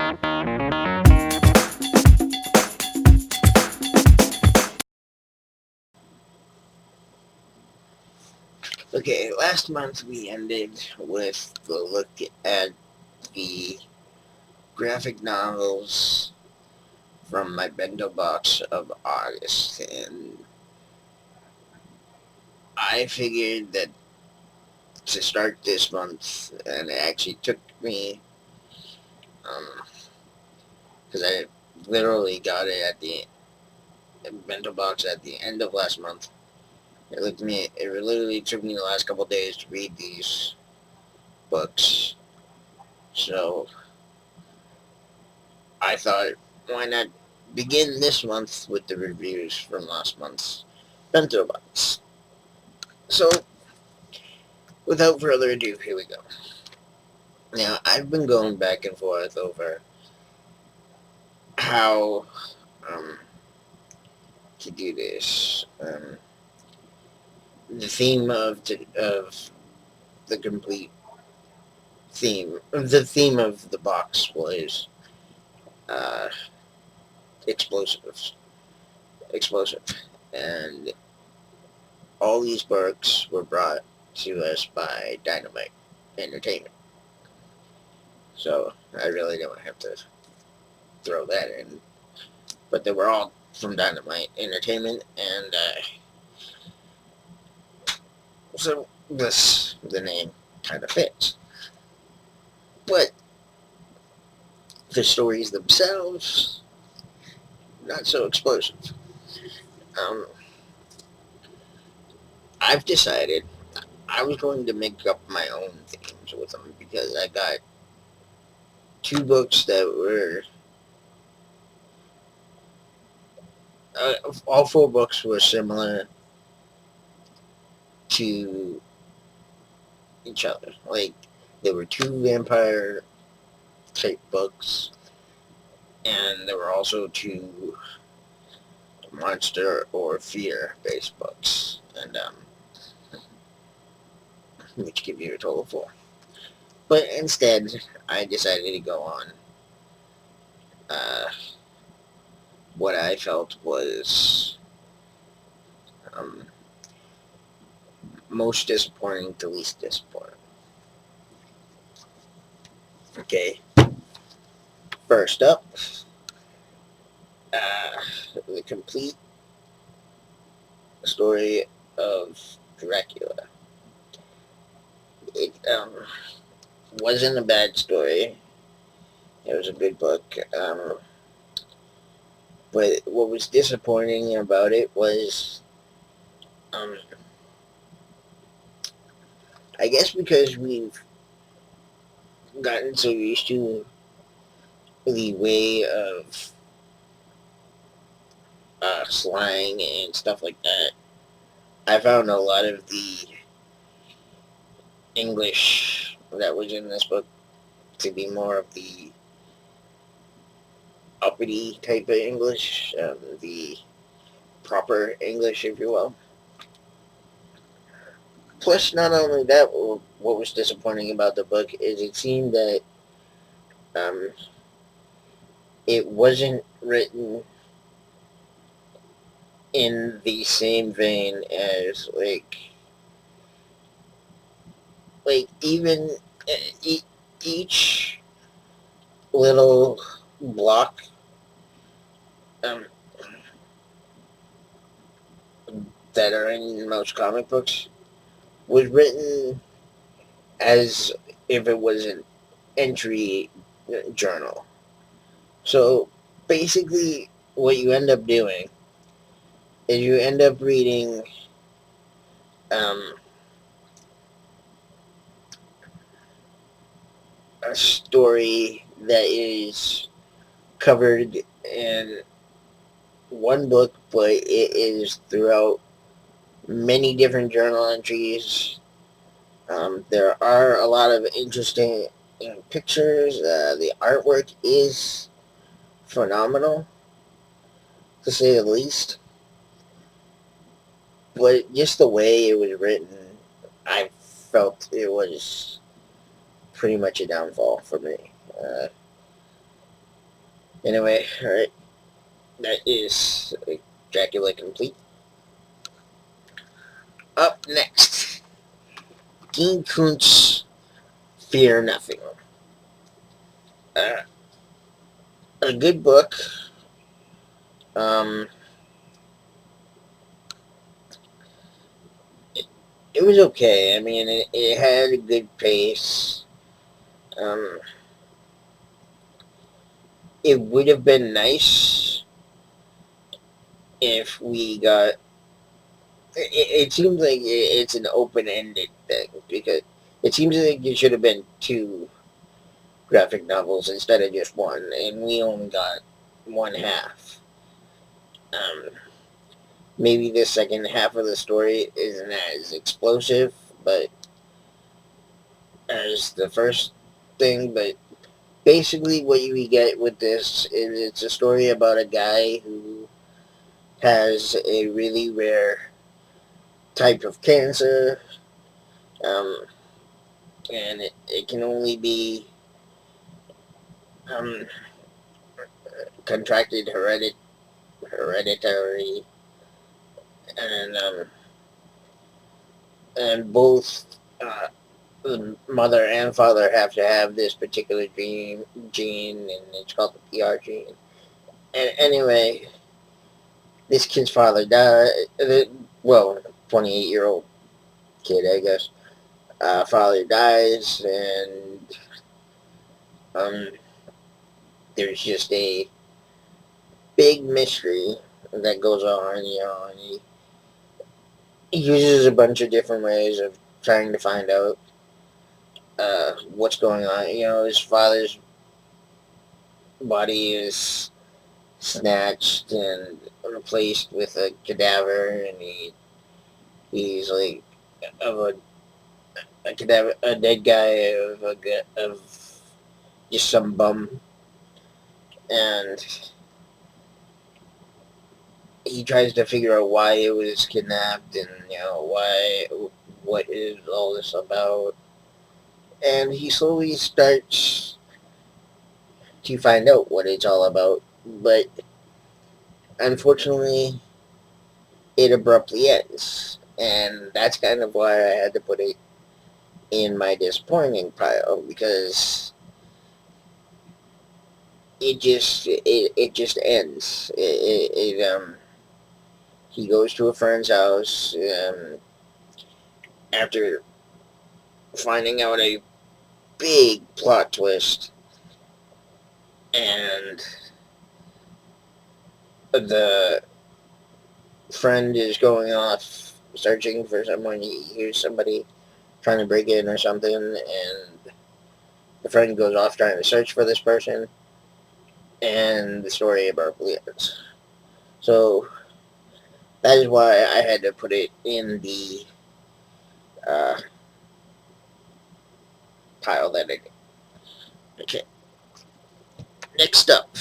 Okay, last month we ended with the look at the graphic novels from my bento box of August, and I figured that to start this month, and it actually took me, because I literally got it at the bento box at the end of last month. It literally took me the last couple of days to read these books, so I thought, why not begin this month with the reviews from last month's bento box? So, without further ado, here we go. Now, I've been going back and forth over how to do this. The theme of the complete the theme of the box was uh, explosives, explosive, and all these books were brought to us by Dynamite Entertainment. So I really don't have to throw that in. But they were all from Dynamite Entertainment, and so the name kind of fits. But the stories themselves, not so explosive. Um, I've decided I was going to make up my own themes with them because I got two books that were all four books were similar to each other. Like there were two vampire type books, and there were also two monster or fear based books, and which give you a total of four. But instead, I decided to go on uh, what I felt was um, most disappointing to least disappointing. Okay, first up, uh, the complete story of Dracula. It wasn't a bad story. It was a good book. But what was disappointing about it was, um, I guess because we've gotten so used to the way of slang and stuff like that, I found a lot of the English that was in this book to be more of the uppity type of English, the proper English, if you will. Plus, not only that, what was disappointing about the book is it seemed that um, it wasn't written in the same vein as like even each little block um, that are in most comic books was written as if it was an entry journal. So basically, what you end up doing is you end up reading um, a story that is covered in one book, but it is throughout many different journal entries. There are a lot of interesting pictures. The artwork is phenomenal, to say the least. But just the way it was written, I felt it was pretty much a downfall for me. Anyway, alright, that is Dracula complete. Up next, Dean Koontz' Fear Nothing. Uh, a good book. Um, it was okay. I mean, it had a good pace. Um, it would have been nice if we got. It seems like it's an open-ended thing because it seems like it should have been two graphic novels instead of just one, and we only got one half. Um, maybe the second half of the story isn't as explosive, but as the first thing. But basically, what we get with this is it's a story about a guy who has a really rare type of cancer, um, and it can only be um, contracted hereditary, and both the mother and father have to have this particular gene, and it's called the PR gene. And anyway, this kid's father died. Well, 28-year-old kid, I guess. Father dies, and um, there's just a big mystery that goes on, and he uses a bunch of different ways of trying to find out what's going on. His father's body is snatched and replaced with a cadaver, and he's like of a cadaver, a dead guy of just some bum, and he tries to figure out why it was kidnapped, and what is all this about, and he slowly starts to find out what it's all about, but unfortunately it abruptly ends, and that's kind of why I had to put it in my disappointing pile, because it just ends. He goes to a friend's house after finding out a big plot twist, and the friend is going off searching for someone. He hears somebody trying to break in or something, and the friend goes off trying to search for this person, and the story abruptly ends. So that is why I had to put it in the uh, pile that it. Okay. Next up,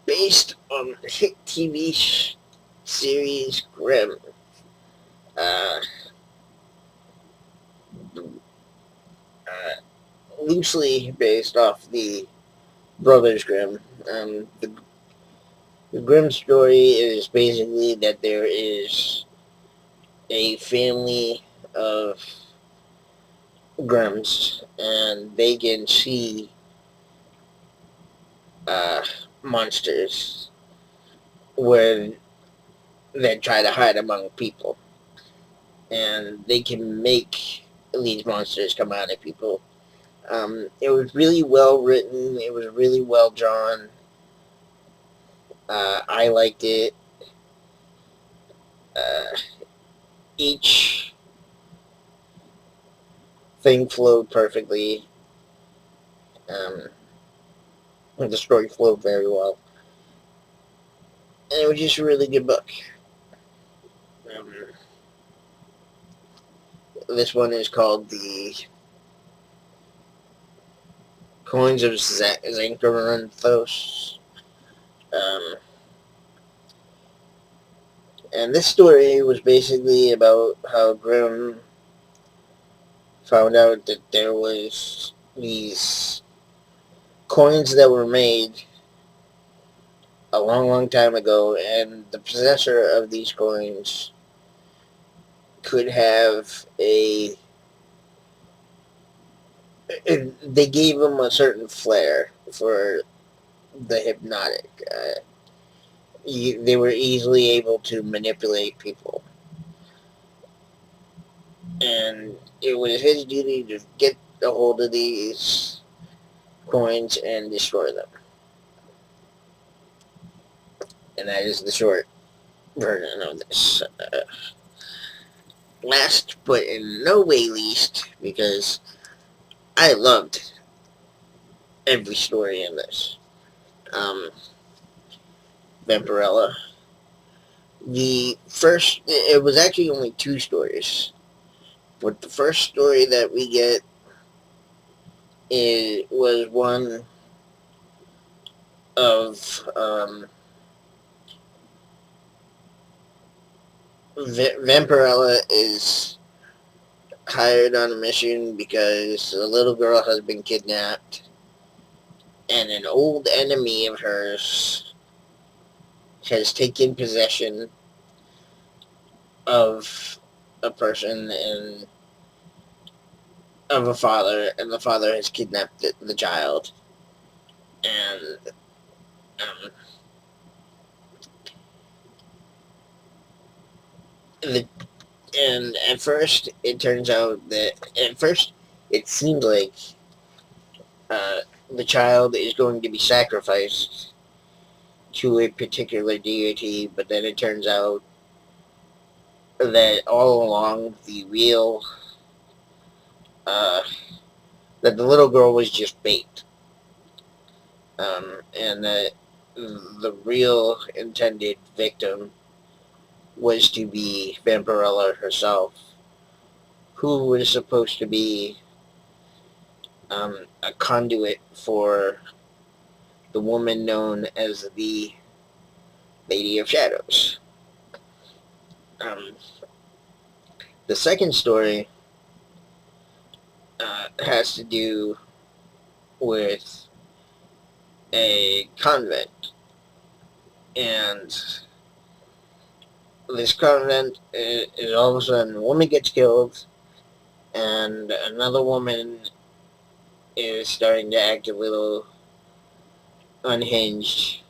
based on the hit TV series Grimm, uh, loosely based off the Brothers Grimm. The Grimm story is basically that there is a family of Grimms, and they can see uh, monsters where that try to hide among people, and they can make these monsters come out of people. It was really well written. It was really well drawn. I liked it. Uh, each thing flowed perfectly. Um, the story flowed very well, and it was just a really good book. Um, this one is called The Coins of Zankaranthos. Um, and this story was basically about how Grimm found out that there was these coins that were made a long, long time ago, and the possessor of these coins could have a. They gave him a certain flair for the hypnotic. They were easily able to manipulate people, and it was his duty to get a hold of these coins and destroy them. And that is the short version of this. Last but in no way least, because I loved every story in this. Um, Vampirella. The first, it was actually only two stories, but the first story that we get was one of Vampirella is hired on a mission because a little girl has been kidnapped, and an old enemy of hers has taken possession of a person and of a father, and the father has kidnapped the child. And um, the, and at first it turns out that at first it seemed like uh, the child is going to be sacrificed to a particular deity, but then it turns out that all along uh, that the little girl was just bait, and that the real intended victim was to be Vampirella herself, who was supposed to be a conduit for the woman known as the Lady of Shadows. Um, the second story has to do with a convent, and this convent is all of a sudden a woman gets killed, and another woman is starting to act a little unhinged.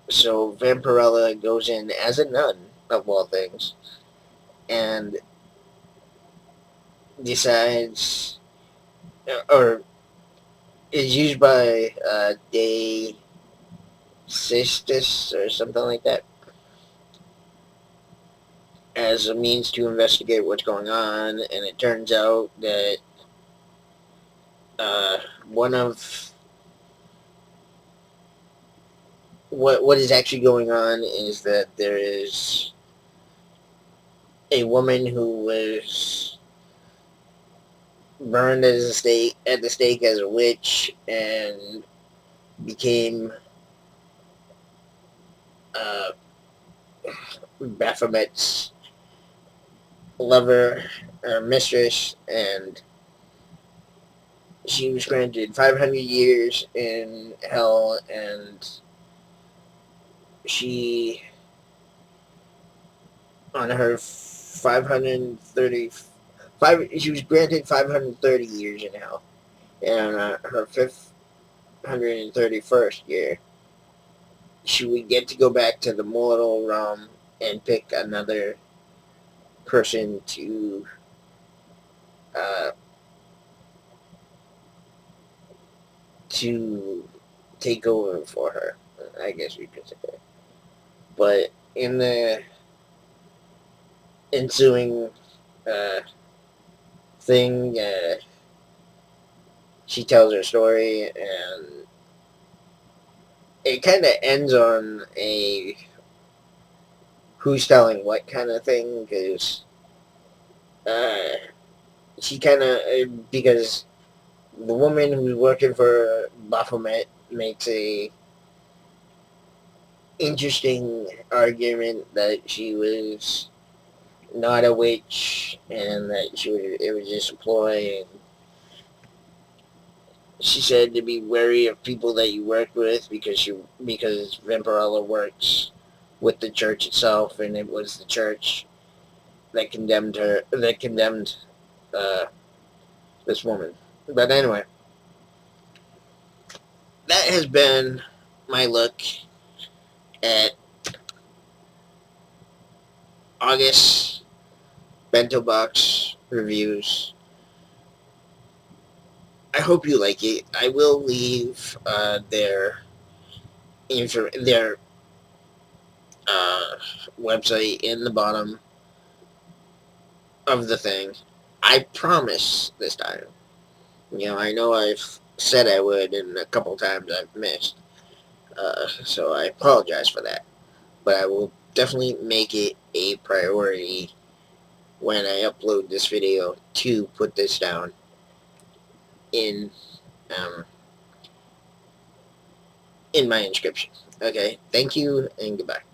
So Vampirella goes in as a nun, of all things, and decides, or is used by Day Sistis or something like that as a means to investigate what's going on, and it turns out that uh, one of what is actually going on is that there is a woman who was burned as a stake at the stake as a witch and became uh, Baphomet's lover or mistress, and she was granted 500 years in hell, and she on her 530 she was granted 530 years in hell, and on her 531st year she would get to go back to the mortal realm and pick another person uh, to take over for her, I guess you could say. But in the ensuing uh, thing, she tells her story, and it kind of ends on a who's telling what kind of thing, because uh, she kind of, because the woman who's working for Baphomet makes a interesting argument that she was not a witch and that it was just a ploy. She said to be wary of people that you work with because Vampirella works with the church itself, and it was the church that condemned her, that condemned uh, this woman. But anyway, that has been my look at August bento box reviews. I hope you like it. I will leave their uh, website in the bottom of the thing. I promise this time. You know, I know I've said I would, and a couple times I've missed. So I apologize for that. But I will definitely make it a priority when I upload this video to put this down in um, in my inscription. Okay, thank you and goodbye.